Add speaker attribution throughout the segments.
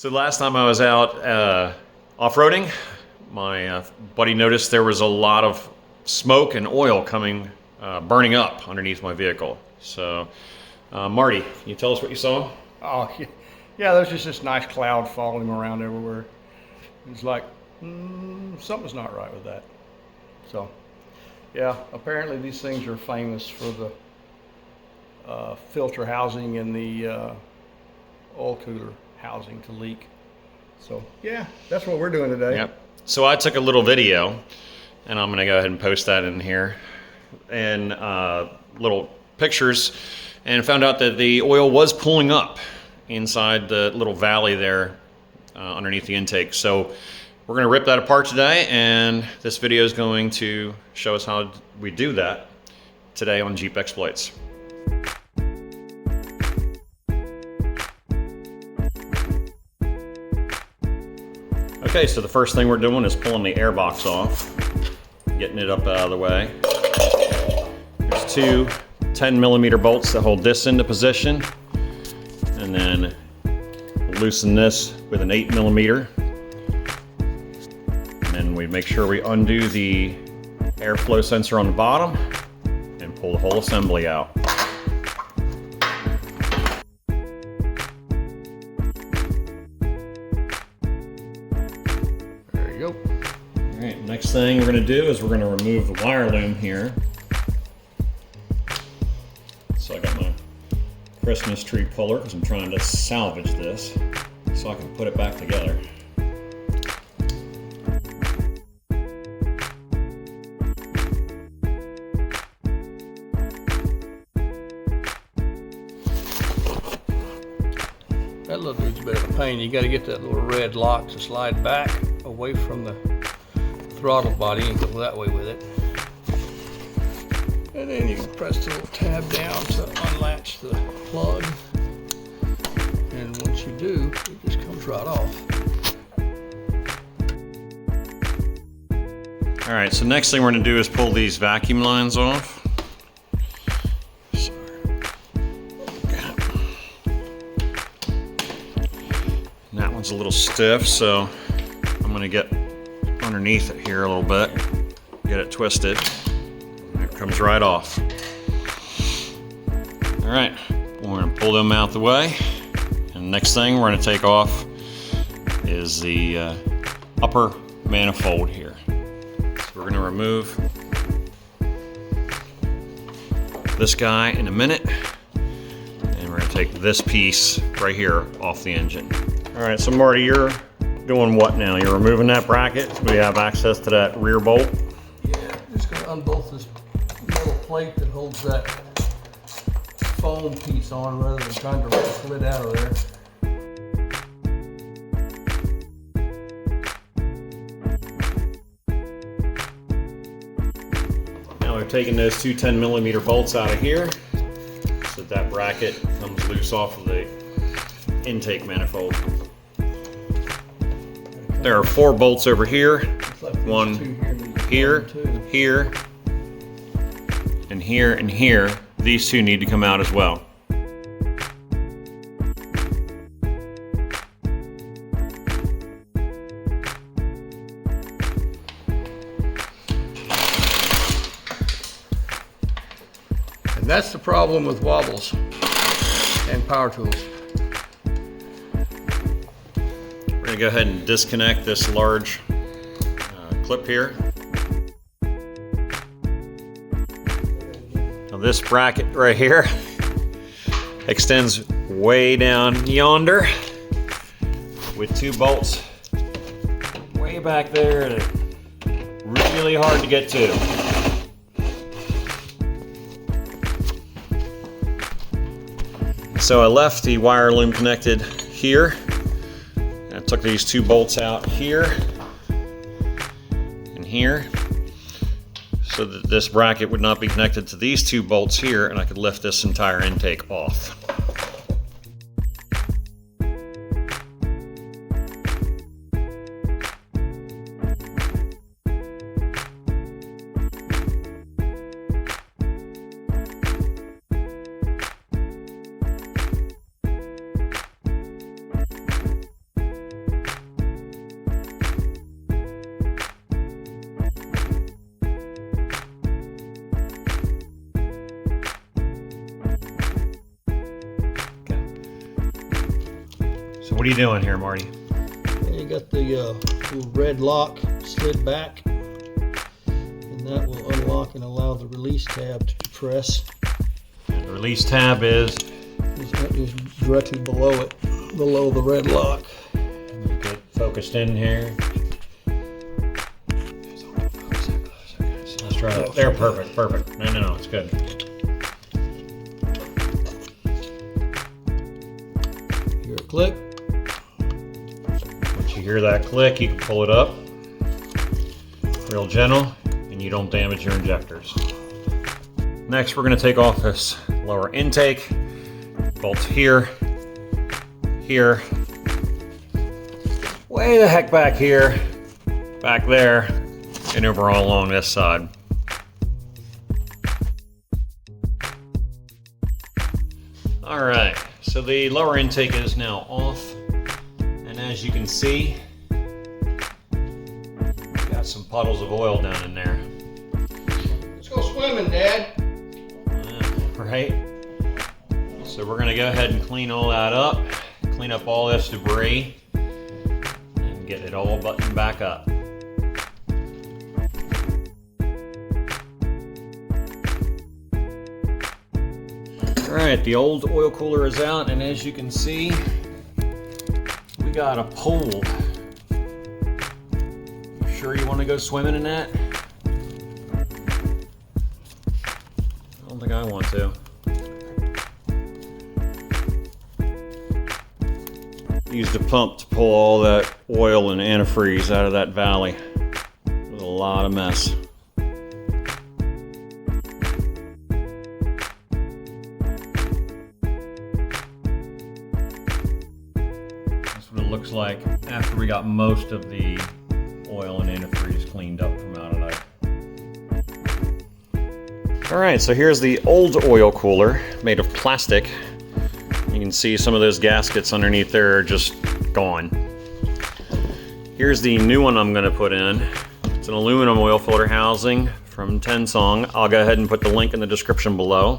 Speaker 1: So last time I was out off-roading, my buddy noticed there was a lot of smoke and oil coming, burning up underneath my vehicle. So, Marty, can you tell us what you saw?
Speaker 2: Oh, yeah, there's just this nice cloud following him around everywhere. It's like, something's not right with that. So, yeah, apparently these things are famous for the filter housing and the oil cooler housing to leak. So, yeah, that's what we're doing today.
Speaker 1: Yep. So I took a little video, and I'm going to go ahead and post that in here, and little pictures, and found out that the oil was pulling up inside the little valley there underneath the intake. So we're going to rip that apart today, and this video is going to show us how we do that today on Jeep Exploits. Okay, so the first thing we're doing is pulling the air box off, getting it up out of the way. There's two 10mm bolts that hold this into position, and then loosen this with an 8mm. And then we make sure we undo the airflow sensor on the bottom and pull the whole assembly out. Alright, next thing we're going to do is we're going to remove the wire loom here. So I got my Christmas tree puller because I'm trying to salvage this so I can put it back together.
Speaker 2: That little dude's a bit of a pain. You got to get that little red lock to slide back away from the throttle body and go that way with it. And then you can press the little tab down to unlatch the plug. And once you do, it just comes right off.
Speaker 1: Alright, so next thing we're going to do is pull these vacuum lines off. And that one's a little stiff, so I'm going to get underneath it here a little bit, get it twisted. It comes right off. Alright, we're going to pull them out the way. And next thing we're going to take off is the upper manifold here. So we're going to remove this guy in a minute. And we're going to take this piece right here off the engine. Alright, so Marty, you're doing what now? You're removing that bracket so we have access to that rear bolt?
Speaker 2: Yeah, just going to unbolt this metal plate that holds that foam piece on rather than trying to rip the lid out of there.
Speaker 1: Now we've taken those two 10mm bolts out of here so that bracket comes loose off of the intake manifold. There are 4 bolts over here, one here, here, and here, and here. These 2 need to come out as well.
Speaker 2: And that's the problem with wobbles and power tools.
Speaker 1: We're going to go ahead and disconnect this large clip here. Now this bracket right here extends way down yonder with 2 bolts way back there and really hard to get to. So I left the wire loom connected here. I took these 2 bolts out here and here so that this bracket would not be connected to these 2 bolts here, and I could lift this entire intake off. What are you doing here, Marty?
Speaker 3: And you got the little red lock slid back, and that will unlock and allow the release tab to press.
Speaker 1: And the release tab is
Speaker 3: directly below it, below the red lock.
Speaker 1: get focused in here. Let's try that. There, perfect, perfect. No, it's good.
Speaker 3: Hear it click.
Speaker 1: Once you hear that click, you can pull it up real gentle, and you don't damage your injectors. Next, we're going to take off this lower intake. Bolts here, here, way the heck back here, back there, and over all along this side. All right, so the lower intake is now off, and as you can see, got some puddles of oil down in there.
Speaker 2: Let's go swimming, Dad.
Speaker 1: Right? So we're gonna go ahead and clean all that up, clean up all this debris, and get it all buttoned back up. All right, the old oil cooler is out, and as you can see, we got a pole. You sure you want to go swimming in that? I don't think I want to. Used a pump to pull all that oil and antifreeze out of that valley. It was a lot of mess. That's what it looks like after we got most of the oil and antifreeze cleaned up from out of there. Alright, so here's the old oil cooler made of plastic. You can see some of those gaskets underneath there are just gone. Here's the new one I'm going to put in. It's an aluminum oil filter housing from TEMSONE. I'll go ahead and put the link in the description below.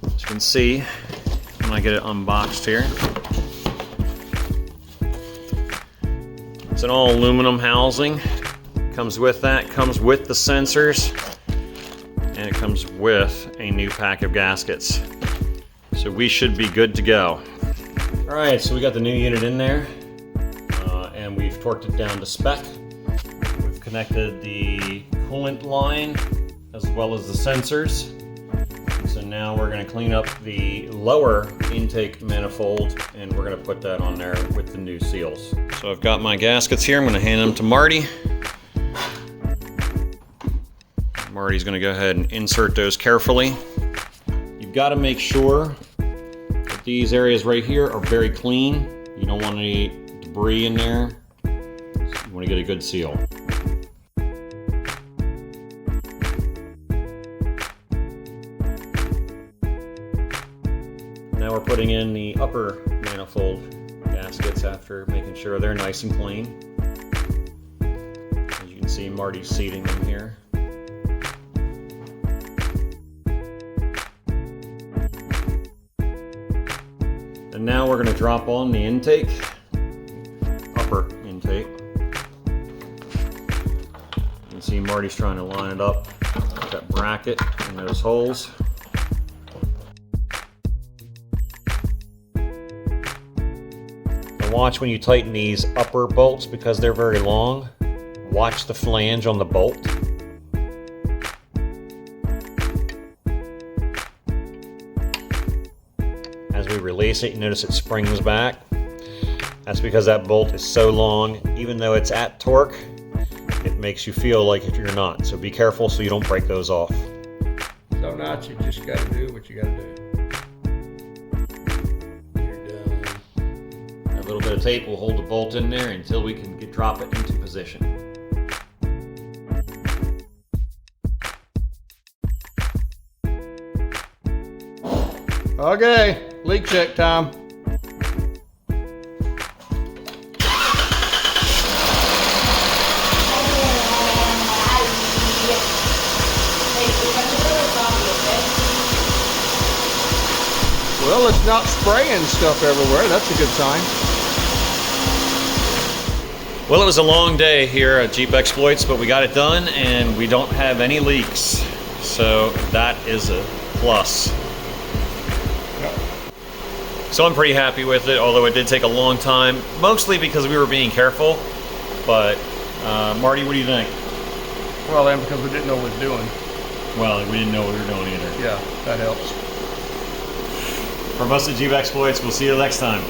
Speaker 1: As you can see, when I get it unboxed here, it's an all aluminum housing. Comes with that, comes with the sensors, and it comes with a new pack of gaskets. So we should be good to go. All right, so we got the new unit in there, and we've torqued it down to spec. We've connected the coolant line as well as the sensors. So now we're gonna clean up the lower intake manifold, and we're gonna put that on there with the new seals. So I've got my gaskets here. I'm gonna hand them to Marty. Marty's going to go ahead and insert those carefully. You've got to make sure that these areas right here are very clean. You don't want any debris in there. You want to get a good seal. Now we're putting in the upper manifold gaskets after making sure they're nice and clean. As you can see, Marty's seating them here. And now we're going to drop on the intake, upper intake. You can see Marty's trying to line it up with that bracket in those holes. And watch when you tighten these upper bolts, because they're very long, watch the flange on the bolt. As we release it, you notice it springs back. That's because that bolt is so long. Even though it's at torque, it makes you feel like if you're not. So be careful so you don't break those off.
Speaker 2: So now you just got to do what you got to do. You're done.
Speaker 1: A little bit of tape will hold the bolt in there until we can drop it into position.
Speaker 2: Okay, leak check time. Well, Well, it's not spraying stuff everywhere. That's a good sign.
Speaker 1: Well, it was a long day here at Jeep Exploits, but we got it done and we don't have any leaks. So that is a plus. So I'm pretty happy with it, although it did take a long time, mostly because we were being careful. But Marty, what do you think?
Speaker 2: Well, then, because we didn't know what we were doing.
Speaker 1: Well, we didn't know what we were doing either.
Speaker 2: Yeah, that helps.
Speaker 1: From us at Jeep Exploits, we'll see you next time.